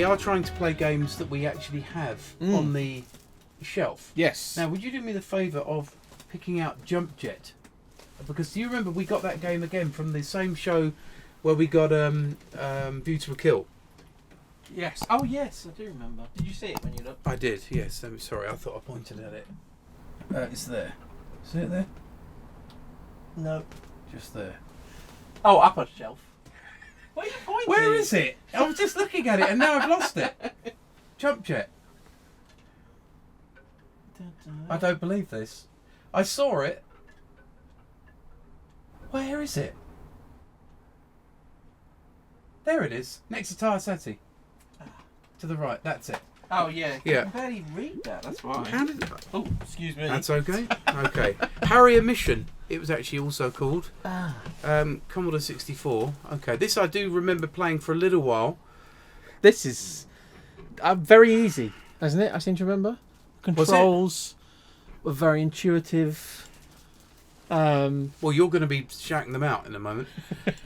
are trying to play games that we actually have on the shelf. Yes. Now, would you do me the favour of picking out Jump Jet? Because do you remember we got that game again from the same show where we got View to a Kill? Yes. Oh, yes, I do remember. Did you see it when you looked? I did, yes. I'm sorry, I thought I pointed at it. It's there. See it there? No. Just there. Oh, upper shelf. Where are you pointing? Where is it? I was just looking at it and now I've lost it. Jump Jet. I don't believe this. I saw it. Where is it? There it is. Next to Tire Seti. To the right. That's it. Oh, yeah. Yeah. I can barely read that. That's why. How did it... Oh, excuse me. That's okay. Okay. Harrier Mission. It was actually also called. Commodore 64. Okay. This I do remember playing for a little while. This is very easy, isn't it? I seem to remember. Controls were very intuitive. Well, you're going to be shouting them out in a moment.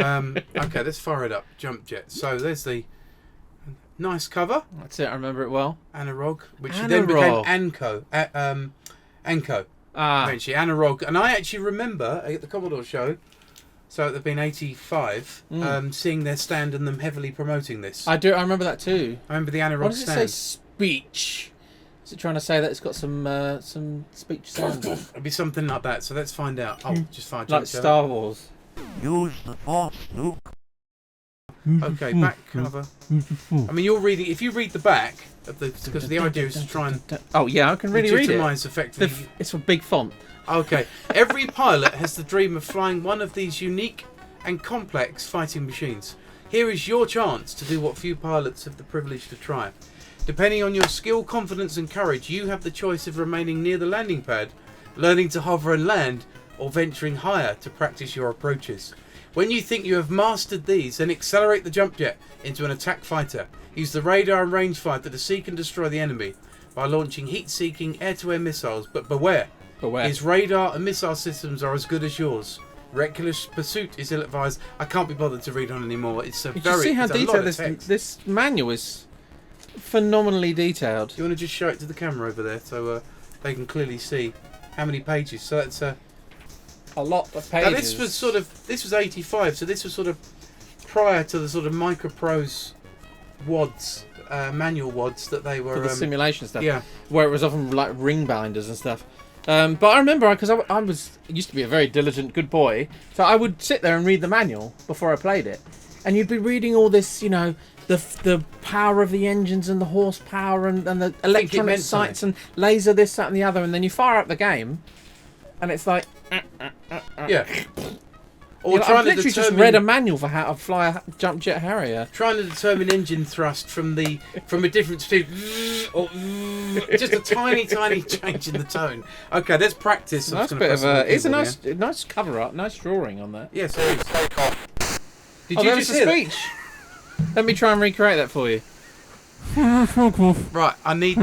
Okay, let's fire it up. Jump Jet. So there's the nice cover. That's it. I remember it well. Anirog, which then became Anco. Anco. Eventually, Anirog. And I actually remember at the Commodore show, so it would have been 85, seeing their stand and them heavily promoting this. I do. I remember that too. I remember the Anirog What does stand. it say? Speech. Is it trying to say that it's got some speech sounds? It'd be something like that. So let's find out. Oh, just fire Like Star Wars. Use the force, Luke. Okay, back cover. I mean, you're reading. If you read the back of the, because the idea is to try and Oh yeah, I can really read it. legitimise effectively. It's for big font. Okay, every pilot has the dream of flying one of these unique and complex fighting machines. Here is your chance to do what few pilots have the privilege to try. Depending on your skill, confidence and courage, you have the choice of remaining near the landing pad, learning to hover and land, or venturing higher to practice your approaches. When you think you have mastered these, then accelerate the jump jet into an attack fighter. Use the radar and rangefinder to seek and destroy the enemy by launching heat-seeking air-to-air missiles. But beware, his radar and missile systems are as good as yours. Reckless pursuit is ill-advised. I can't be bothered to read on anymore. It's a You very see how it's a lot detailed of text. this manual is. Phenomenally detailed. Do you want to just show it to the camera over there so they can clearly see how many pages? So that's a lot of pages. Now this was 85, so this was sort of prior to the sort of microprose wads, manual wads that they were for the simulation stuff. Yeah, where it was often like ring binders and stuff. But I remember because I used to be a very diligent good boy, so I would sit there and read the manual before I played it, and you'd be reading all this, you know, the power of the engines and the horsepower and the electronic sights and laser this, that and the other, and then you fire up the game and it's like yeah. Or you know, trying I've to literally just determine, read a manual for how to fly a jump jet Harrier. Trying to determine engine thrust from a different speed, or just a tiny change in the tone. Okay, there's practice. Nice bit of it's a nice cover art, nice drawing on that. Yes, it is. Takeoff. Did Oh, you that just was hear the that? speech. Let me try and recreate that for you. Right, I need.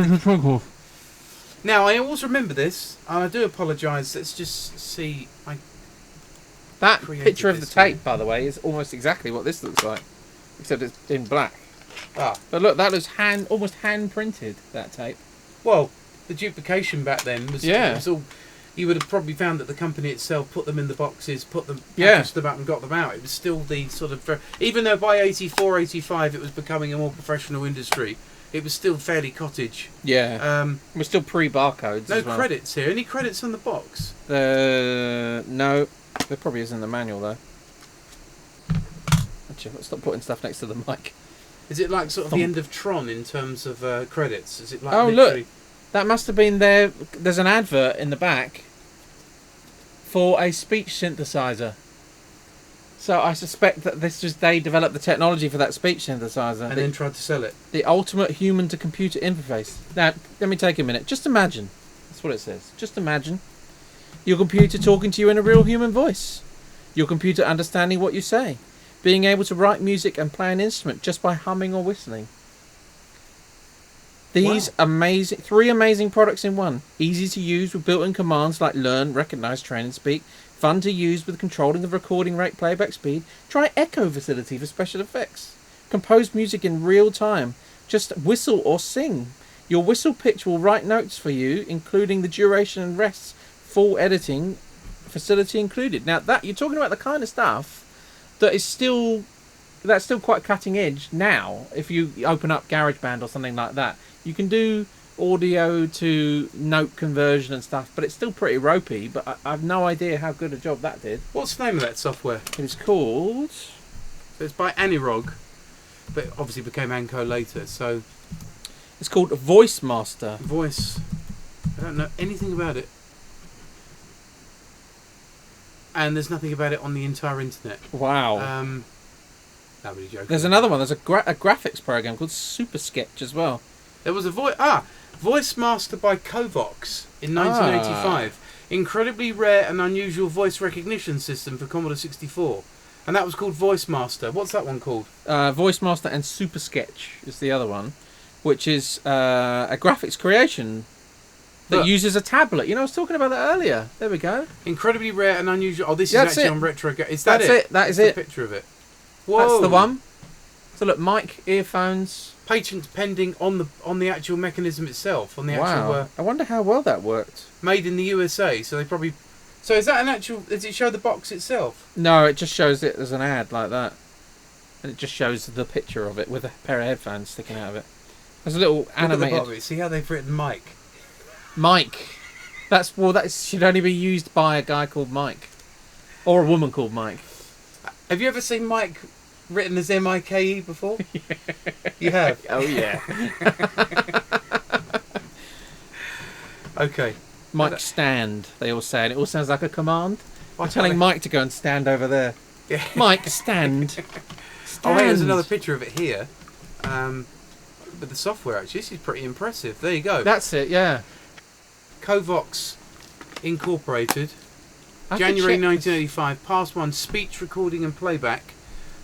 Now I always remember this, and I do apologise. Let's just see. That created picture of the this tape, by the way, is almost exactly what this looks like, except it's in black. Ah, But look, that was almost hand printed. That tape. well, the duplication back then was. Yeah. It was all, you would have probably found that the company itself put them in the boxes, packaged them up and got them out. It was still the sort of, even though by 84, 85 it was becoming a more professional industry, it was still fairly cottage. Yeah. We're still pre-barcodes. No as well. credits here. Any credits on the box? No, there probably isn't in the manual though. Actually, let's stop putting stuff next to the mic. Is it like sort of the end of Tron in terms of credits? Is it like Oh, literally... look. That must have been there. There's an advert in the back for a speech synthesizer. So I suspect that they developed the technology for that speech synthesizer. And then tried to sell it. The ultimate human-to-computer interface. Now, let me take a minute. Just imagine. That's what it says. Just imagine your computer talking to you in a real human voice. Your computer understanding what you say. Being able to write music and play an instrument just by humming or whistling. These three amazing products in one. Easy to use with built-in commands like learn, recognize, train and speak. Fun to use with controlling the recording rate, playback speed. Try Echo Facility for special effects. Compose music in real time Just whistle or sing. Your whistle pitch will write notes for you, including the duration and rest, full editing facility included. Now that you're talking about the kind of stuff that's still quite cutting edge now. If you open up GarageBand or something like that, you can do audio to note conversion and stuff, but it's still pretty ropey. But I've no idea how good a job that did. What's the name of that software? It is called. So it's by Anirog, but it obviously became Anco later. So It's called Voicemaster. Voice. I don't know anything about it. And there's nothing about it on the entire internet. Wow. Nobody joking. There's another one. There's a graphics program called Super Sketch as well. There was a Voicemaster by Covox in 1985. Incredibly rare and unusual voice recognition system for Commodore 64. And that was called Voicemaster. What's that one called? Voicemaster and Super Sketch is the other one, which is a graphics creation that Look. uses a tablet. You know, I was talking about that earlier. There we go. Incredibly rare and unusual. Oh, this That's is actually it. on Retro. Is that That's it? it. That is That's it. the picture of it. Whoa. That's the one. So look, mic, earphones. Patents pending on the actual mechanism itself. On the actual Wow. I wonder how well that worked. made in the USA. So they probably. So is that an actual? Does it show the box itself? No, it just shows it as an ad like that, and it just shows the picture of it with a pair of headphones sticking out of it. There's a little Look at the animated bottom of it. See how they've written Mike. Mike. That should only be used by a guy called Mike, or a woman called Mike. Have you ever seen Mike written as M-I-K-E before? You have. Oh yeah. Okay. Mike stand. They all say, and it all sounds like a command. Why I'm telling can't Mike to go and stand over there. Yeah. Mike, stand. Stand. Oh, hey, there's another picture of it here. With the software, actually. This is pretty impressive. There you go. That's it. Yeah. Covox Incorporated. I have to January check 1985. Part 1, speech recording and playback.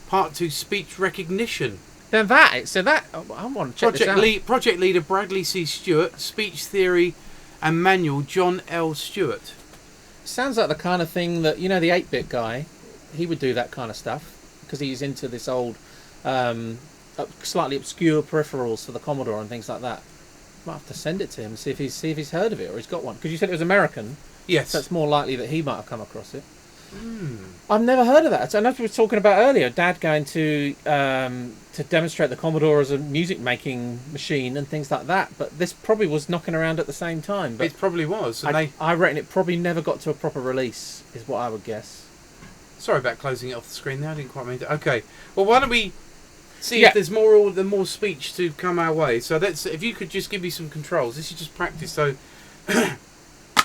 Part 2, speech recognition. Then that. So that. I want to check this out. Project leader Bradley C. Stewart. Speech theory and manual John L. Stewart. Sounds like the kind of thing that, you know, the 8-bit guy, he would do that kind of stuff because he's into this old, slightly obscure peripherals for the Commodore and things like that. Might have to send it to him and see if he's heard of it or he's got one. Because you said it was American, Yes. so it's more likely that he might have come across it. I've never heard of that. So I know we were talking about earlier, Dad going to demonstrate the Commodore as a music making machine and things like that. But this probably was knocking around at the same time. But It probably was. And I reckon it probably never got to a proper release, is what I would guess. Sorry about closing it off the screen there. I didn't quite mean to. Okay. Well, why don't we see Yeah. if there's more speech to come our way. So if you could just give me some controls. This is just practice. So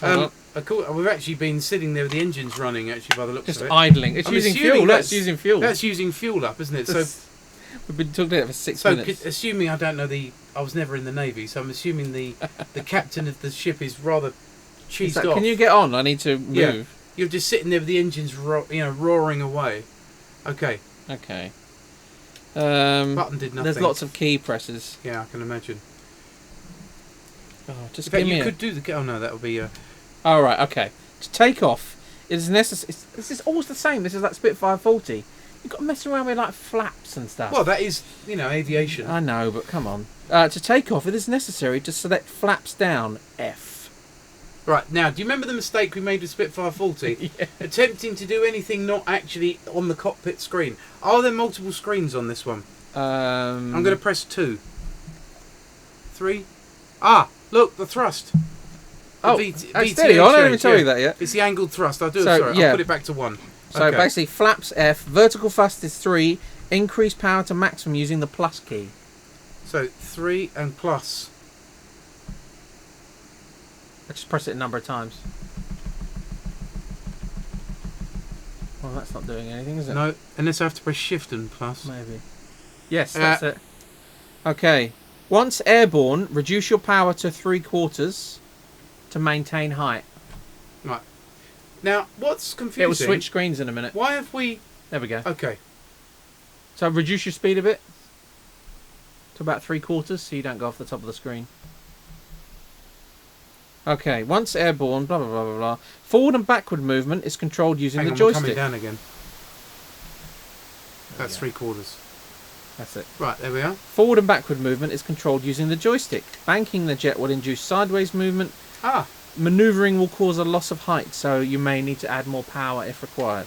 we've actually been sitting there with the engines running, actually, by the looks Just of it. idling. It's I'm using assuming fuel. That's using fuel. That's using fuel up, isn't it? So We've been talking about it for 6 minutes. assuming I don't know I was never in the Navy, so I'm assuming the captain of the ship is rather cheesed off. Can you get on? I need to move. Yeah. You're just sitting there with the engines roaring away. Okay. Okay. Button did nothing. There's lots of key presses. Yeah, I can imagine. Oh, just In fact, give me you a... could do the... Oh, no, that would be... All right, okay. To take off, it is necessary... This is always the same. This is like Spitfire 40. You've got to mess around with like flaps and stuff. Well, that is, aviation. I know, but come on. To take off, it is necessary to select flaps down, F. Right, now, do you remember the mistake we made with Spitfire 40? Yeah. Attempting to do anything not actually on the cockpit screen. Are there multiple screens on this one? I'm going to press 2. 3. Ah, look, the thrust. Oh, VTH steady on. I didn't even change, tell you that yet. It's the angled thrust. I'll do it, So, sorry. yeah. I'll put it back to 1. So Okay. basically, flaps F, vertical thrust is 3, increase power to maximum using the plus key. So, 3 and plus. I just press it a number of times. Well, that's not doing anything, is it? No, unless I have to press shift and plus. Maybe. Yes, that's it. Okay. Once airborne, reduce your power to 3/4 to maintain height. Right. Now, what's confusing... It will switch screens in a minute. Why have we... There we go. Okay. So reduce your speed a bit to about 3/4 so you don't go off the top of the screen. Okay, once airborne, blah, blah, blah, blah, blah. Forward and backward movement is controlled using Hang the on, we're coming joystick. down again. That's There 3/4. That's it. Right, there we are. Forward and backward movement is controlled using the joystick. Banking the jet will induce sideways movement. Ah, Maneuvering will cause a loss of height, so you may need to add more power if required.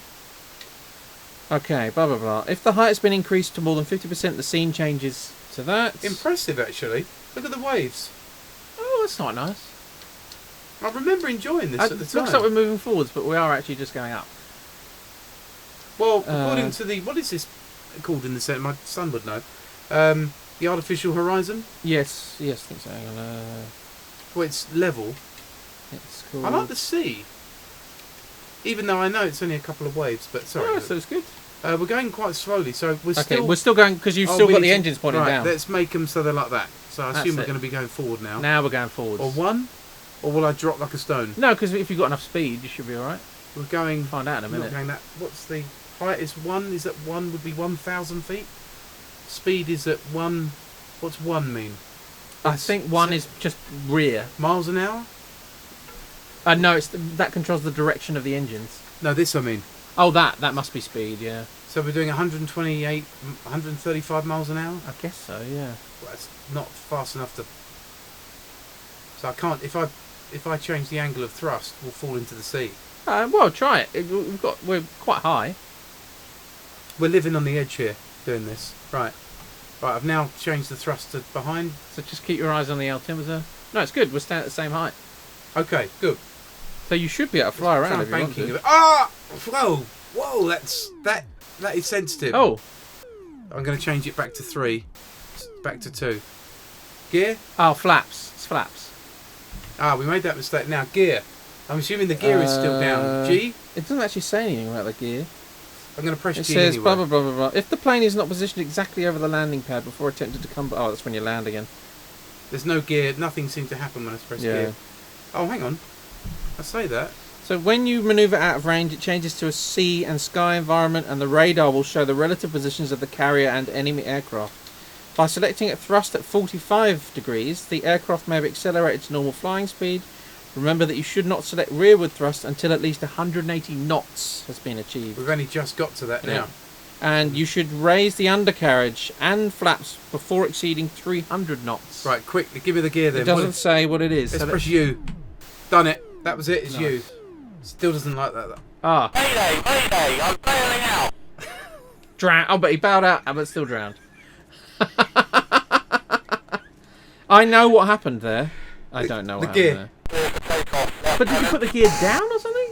Okay, blah blah blah. If the height has been increased to more than 50%, the scene changes to that. impressive actually. Look at the waves. Oh, that's not nice. I remember enjoying this at the It time. looks like we're moving forwards, but we are actually just going up. Well, according to the... What is this called in the set? My son would know. The artificial horizon? Yes, I think so. Hang on, Well, it's level. it's called... I like the sea. Even though I know it's only a couple of waves, but sorry. Oh, so it's good. We're going quite slowly, so we're Okay, still... we're still going, because you've Oh, still we got need the to- engines pointing right, down. let's make them so they're like that. So I That's assume we're it. going to be going forward now. Now we're going forwards. Or one? Or will I drop like a stone? No, because if you've got enough speed, you should be alright. We're going... Find out in a Not minute. going that... What's the height? Is one? Is that one would be 1,000 feet? Speed is at one... What's one mean? I think one is just rear. Miles an hour? No, that controls the direction of the engines. No, this I mean. Oh, that must be speed, yeah. So we're doing 128, 135 miles an hour? I guess so, yeah. Well, that's not fast enough to... So I can't... If I change the angle of thrust, we'll fall into the sea. Well, try it. We're quite high. We're living on the edge here, doing this. Right. Right, I've now changed the thrust to behind. So just keep your eyes on the altimeter. No, it's good. We're staying at the same height. Okay, good. So you should be able to fly around if you want Banking to. of it. Ah! Whoa! Whoa, that is sensitive. Oh, I'm going to change it back to 3. Back to 2. Gear? flaps. It's flaps. Ah, we made that mistake. Now, gear. I'm assuming the gear is still down. G? It doesn't actually say anything about the gear. I'm going to press It G says anyway. blah blah blah blah blah. If the plane is not positioned exactly over the landing pad before attempting to come... Oh, that's when you land again. There's no gear. Nothing seemed to happen when I pressed Yeah. gear. Oh, hang on. I say that. So when you manoeuvre out of range, it changes to a sea and sky environment, and the radar will show the relative positions of the carrier and enemy aircraft. By selecting a thrust at 45 degrees, the aircraft may have accelerated to normal flying speed. Remember that you should not select rearward thrust until at least 180 knots has been achieved. We've only just got to that now. Yeah. And you should raise the undercarriage and flaps before exceeding 300 knots. Right, quickly, give me the gear then. It doesn't say what it is. Let's so press U. Done it. That was it. It's Nice. U. Still doesn't like that. Ah. Mayday! I'm bailing out! Drown. Oh, but he bowed out, but still drowned. I know what happened there. I don't know the what gear. happened there. But did you put the gear down or something?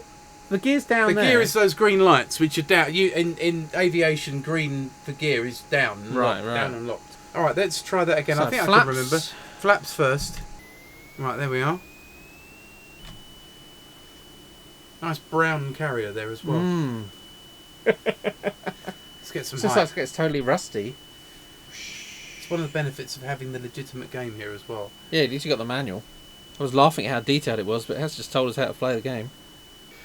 The gear's down The there. gear is those green lights, which are down. In aviation, green for gear is down. And Right, locked, right. Down and locked. All right, let's try that again. So I think I flaps. can remember. Flaps first. Right, there we are. Nice brown carrier there as well. Mm. Let's get some It's just height. like it's totally rusty. It's one of the benefits of having the legitimate game here as well. Yeah, at least you got the manual. I was laughing at how detailed it was, but it has just told us how to play the game.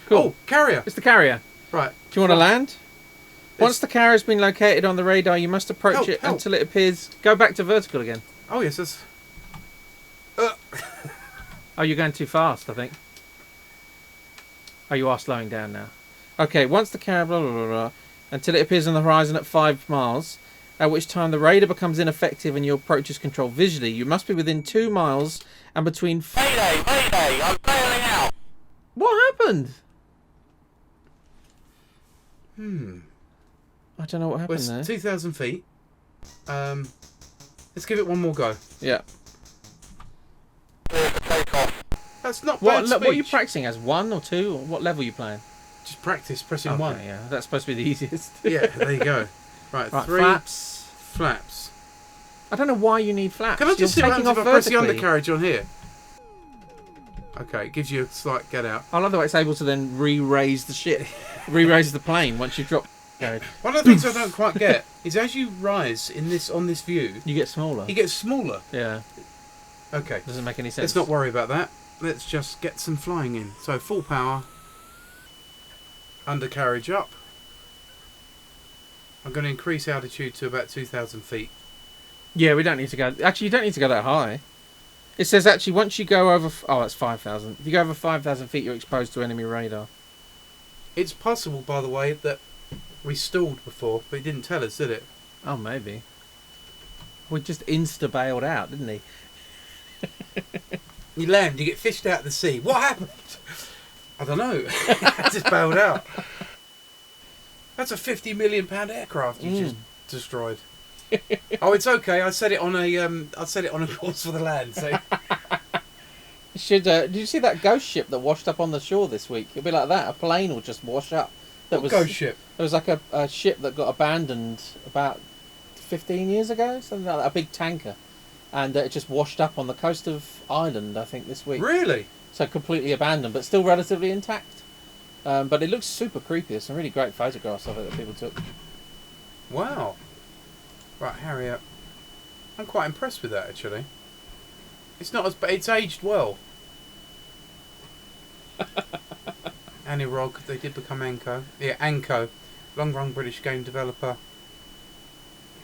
Cool. Oh, carrier. It's the carrier. Right. Do you want to land? Once the carrier has been located on the radar, you must approach Help, it help. until it appears... Go back to vertical again. Oh yes, that's. Oh, you're going too fast, I think. Oh, you are slowing down now. Okay, once the carrier... Blah, blah, blah, blah, until it appears on the horizon at 5 miles, at which time the radar becomes ineffective and your approach is controlled visually. You must be within 2 miles and between... Mayday! I'm bailing out! What happened? Hmm. I don't know what happened Well, there. it's 2,000 feet. Let's give it one more go. Yeah. Takeoff. That's not What, bad what are you speech. practicing as? 1 or 2? Or what level are you playing? Just practice pressing Okay, one. yeah. That's supposed to be the easiest. Yeah, there you go. Right, Right, 3 flaps. flaps. I don't know why you need flaps. Can I just see You're what taking happens if off I press the vertically. undercarriage on here? Okay, it gives you a slight get out. I love the way it's able to then re-raise the ship, re-raise the plane once you've dropped the carriage. One of the things I don't quite get is as you rise on this view, You get smaller. he gets smaller. Yeah, Okay, doesn't make any sense. let's not worry about that. Let's just get some flying in. So full power, undercarriage up. I'm going to increase altitude to about 2,000 feet. Yeah, we don't need to go. Actually, you don't need to go that high. It says actually once you go over. Oh, that's 5,000. If you go over 5,000 feet, you're exposed to enemy radar. It's possible, by the way, that we stalled before, but it didn't tell us, did it? Oh, maybe. We just insta-bailed out, didn't he? You land, you get fished out of the sea. What happened? I don't know. I just bailed out. That's a £50 million aircraft you just destroyed. Oh, it's okay. I set it on a course for the land. So Did you see that ghost ship that washed up on the shore this week? It'll be like that. A plane will just wash up. ghost ship? It was like a ship that got abandoned about 15 years ago, something like that, a big tanker. And it just washed up on the coast of Ireland, I think, this week. Really? So completely abandoned, but still relatively intact. But it looks super creepy. There's some really great photographs of it that people took. Wow. Right, Harrier. I'm quite impressed with that, actually. It's not as... but it's aged well. Anirog, they did become Anco. Yeah, Anco. Long-run British game developer.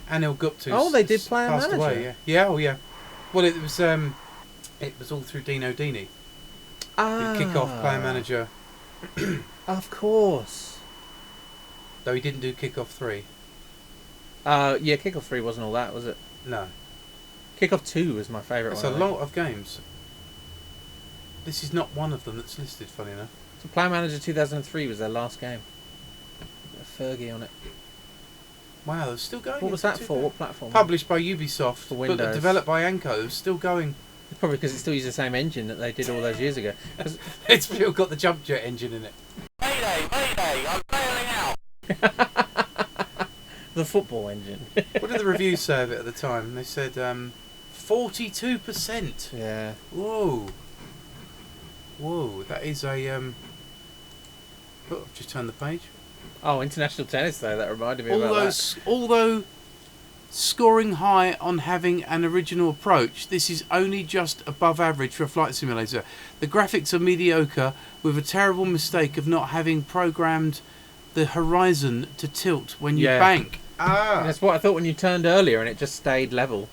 Anil Gupta. Oh, they did Player passed Manager. away, yeah. Yeah, oh yeah. Well, it was all through Dino Dini. Ah. Kick-Off, Player Manager. Of course. Though he didn't do Kick-Off 3. Yeah, Kick-Off 3 wasn't all that, was it? No. Kick-Off 2 was my favourite That's one. a lot of games. This is not one of them that's listed, funny enough. So Player Manager 2003 was their last game. Fergie on it. Wow, they're still going. What was that for? What platform? Published by Ubisoft, For but Windows. developed by Anco. It's still going. Probably because it still uses the same engine that they did all those years ago. It's still got the jump jet engine in it. Mayday, mayday, I'm bailing out. The football engine. What did the reviews say of it at the time? They said 42%. Yeah. Whoa. Whoa, that is a... Oh, I've just turned the page. Oh, international tennis though. That reminded me about that. Although scoring high on having an original approach, this is only just above average for a flight simulator. The graphics are mediocre, with a terrible mistake of not having programmed the horizon to tilt when you bank. That's what I thought when you turned earlier, and it just stayed level.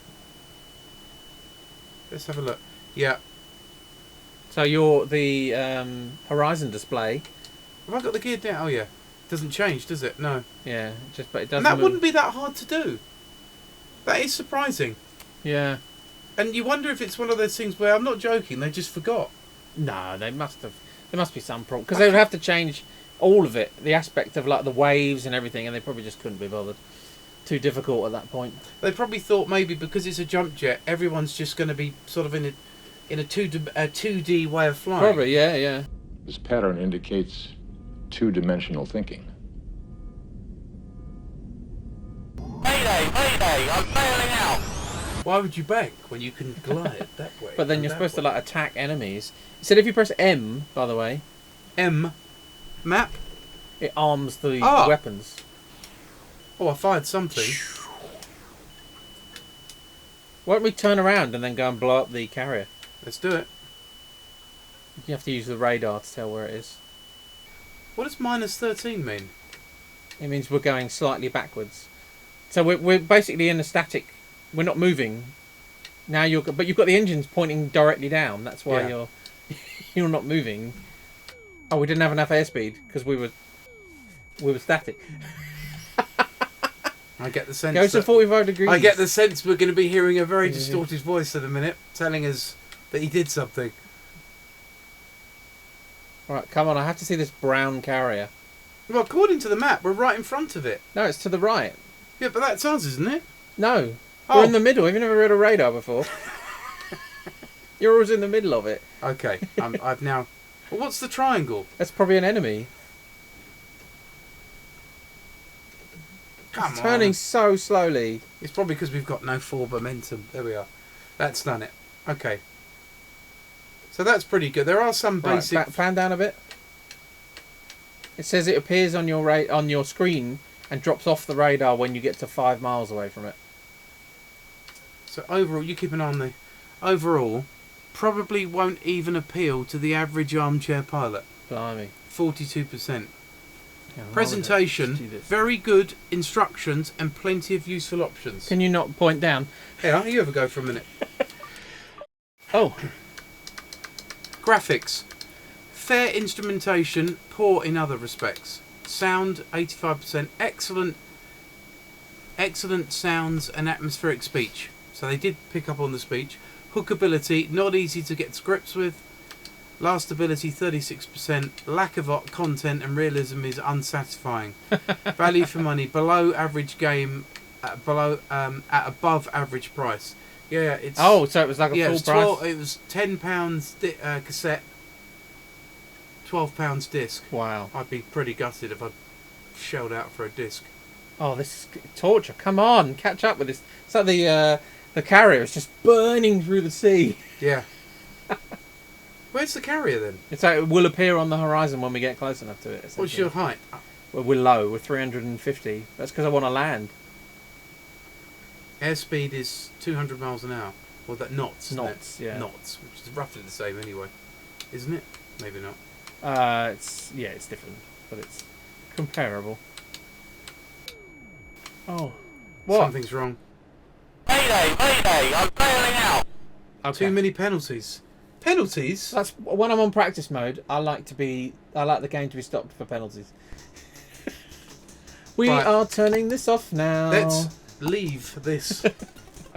Let's have a look. Yeah. So the horizon display. Have I got the gear down? Oh yeah. Doesn't change, does it? No. Yeah, but it doesn't. And that move. wouldn't be that hard to do. That is surprising. Yeah. And you wonder if it's one of those things where, I'm not joking, they just forgot. No, they must have. There must be some problem because they would have to change all of it, the aspect of like the waves and everything, and they probably just couldn't be bothered. Too difficult at that point. They probably thought maybe because it's a jump jet, everyone's just going to be sort of in a 2D way of flying. Probably, yeah. This pattern indicates two-dimensional thinking. Mayday, mayday, I'm bailing out. Why would you bank when you can glide that way? But then and you're that supposed to way? like attack enemies. It said if you press M, by the way, M map. it arms the Ah. weapons. Oh, I fired something. Why don't we turn around and then go and blow up the carrier? Let's do it. You have to use the radar to tell where it is. What does -13 mean? It means we're going slightly backwards. So we're basically in a static. We're not moving. Now but you've got the engines pointing directly down. That's why Yeah. you're not moving. Oh, we didn't have enough airspeed because we were static. I get the sense. Go to that- 45 degrees. I get the sense we're going to be hearing a very distorted voice in a minute, telling us that he did something. All right, come on. I have to see this brown carrier. Well, according to the map, we're right in front of it. No, it's to the right. Yeah, but that's us, isn't it? No, Oh. we're in the middle. Have you never read a radar before? You're always in the middle of it. Okay, I've now... Well, what's the triangle? That's probably an enemy. Come It's turning on. so slowly. It's probably because we've got no forward momentum. There we are. That's done it. Okay. So that's pretty good. There are some basic... Right, fan down a bit. It says it appears on your screen and drops off the radar when you get to 5 miles away from it. So overall, you keep an eye on the... Overall, probably won't even appeal to the average armchair pilot. Blimey. 42%. Yeah, Presentation, let's do this. very good. Instructions and plenty of useful options. Can you not point down? Yeah, you have a go for a minute. Oh, Graphics. Fair instrumentation, poor in other respects. Sound, 85%. Excellent sounds and atmospheric speech. So they did pick up on the speech. Hookability, not easy to get to grips with. Last ability, 36%. Lack of content and realism is unsatisfying. Value for money, below average game, at above average price. Yeah, it's... Oh, so it was like a full price? It was £10 cassette, £12 disc. Wow. I'd be pretty gutted if I shelled out for a disc. Oh, this is torture. Come on, catch up with this. It's like the carrier is just burning through the sea. Yeah. Where's the carrier then? It's like it will appear on the horizon when we get close enough to it. What's your height? Well, we're low. We're 350. That's because I want to land. Airspeed is 200 miles an hour. Well, that knots. Isn't Knots, it? yeah. Knots, which is roughly the same anyway. Isn't it? Maybe not. It's different, but it's comparable. Oh, what? Something's wrong. Mayday, mayday, I'm bailing out. Okay. Too many penalties. Penalties? That's when I'm on practice mode. I like the game to be stopped for penalties. We Right. are turning this off now. Let's leave this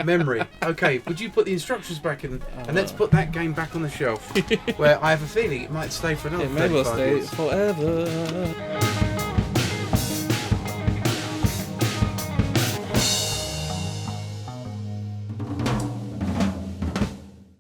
memory. Okay, would you put the instructions back in, and let's put that game back on the shelf, where I have a feeling it might stay for another It may well 35 stay years. forever.